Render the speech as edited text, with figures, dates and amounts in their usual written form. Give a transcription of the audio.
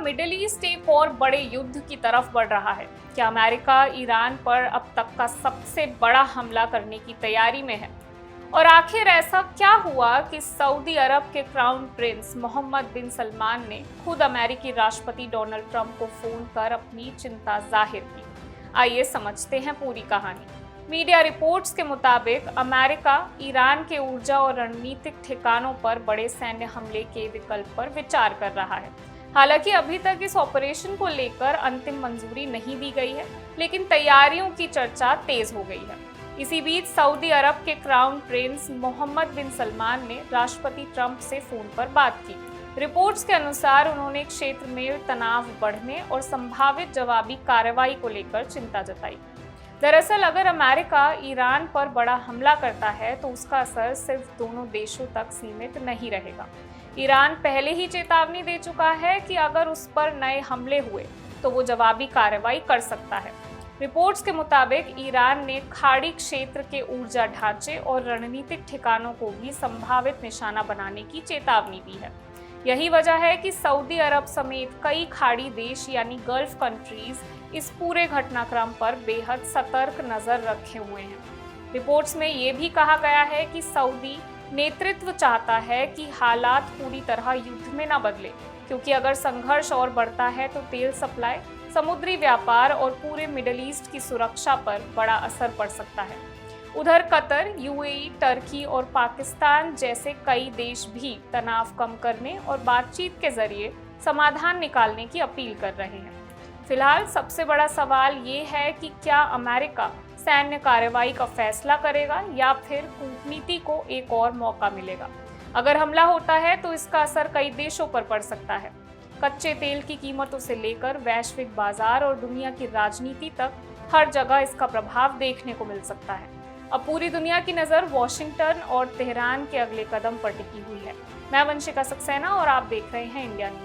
Middle east एक और बड़े युद्ध की तरफ बढ़ रहा है? क्या अमेरिका ईरान पर अब तक का सबसे बड़ा हमला करने की तैयारी में है? और आखिर ऐसा क्या हुआ कि सऊदी अरब के क्राउन प्रिंस मोहम्मद बिन सलमान ने खुद अमेरिकी राष्ट्रपति डोनाल्ड ट्रंप को फोन कर अपनी चिंता जाहिर की? आइए समझते हैं पूरी कहानी। मीडिया रिपोर्ट्स के मुताबिक अमेरिका ईरान के ऊर्जा और रणनीतिक ठिकानों पर बड़े सैन्य हमले के विकल्प पर विचार कर रहा है। हालांकि अभी तक इस ऑपरेशन को लेकर अंतिम मंजूरी नहीं दी गई है, लेकिन तैयारियों की चर्चा तेज हो गई है। इसी बीच सऊदी अरब के क्राउन प्रिंस मोहम्मद बिन सलमान ने राष्ट्रपति ट्रंप से फोन पर बात की। रिपोर्ट्स के अनुसार उन्होंने क्षेत्र में तनाव बढ़ने और संभावित जवाबी कार्रवाई को लेकर चिंता जताई। दरअसल अगर अमेरिका ईरान पर बड़ा हमला करता है तो उसका असर सिर्फ दोनों देशों तक सीमित नहीं रहेगा। ईरान पहले ही चेतावनी दे चुका है कि अगर उस पर नए हमले हुए तो वो जवाबी कार्रवाई कर सकता है। रिपोर्ट्स के मुताबिक ईरान ने खाड़ी क्षेत्र के ऊर्जा ढांचे और रणनीतिक ठिकानों को भी संभावित निशाना बनाने की चेतावनी दी है। यही वजह है कि सऊदी अरब समेत कई खाड़ी देश यानी गल्फ कंट्रीज इस पूरे घटनाक्रम पर बेहद सतर्क नजर रखे हुए हैं। रिपोर्ट्स में ये भी कहा गया है कि सऊदी नेतृत्व चाहता है कि हालात पूरी तरह युद्ध में न बदले, क्योंकि अगर संघर्ष और बढ़ता है तो तेल सप्लाई, समुद्री व्यापार और पूरे मिडिल ईस्ट की सुरक्षा पर बड़ा असर पड़ सकता है। उधर कतर, यूएई, टर्की और पाकिस्तान जैसे कई देश भी तनाव कम करने और बातचीत के जरिए समाधान निकालने की अपील कर रहे हैं। फिलहाल सबसे बड़ा सवाल ये है कि क्या अमेरिका सैन्य कार्रवाई का फैसला करेगा या फिर कूटनीति को एक और मौका मिलेगा। अगर हमला होता है तो इसका असर कई देशों पर पड़ सकता है। कच्चे तेल की कीमतों से लेकर वैश्विक बाजार और दुनिया की राजनीति तक हर जगह इसका प्रभाव देखने को मिल सकता है। अब पूरी दुनिया की नज़र वॉशिंगटन और तेहरान के अगले कदम पर टिकी हुई है। मैं वंशिका सक्सेना और आप देख रहे हैं इंडिया न्यूज़।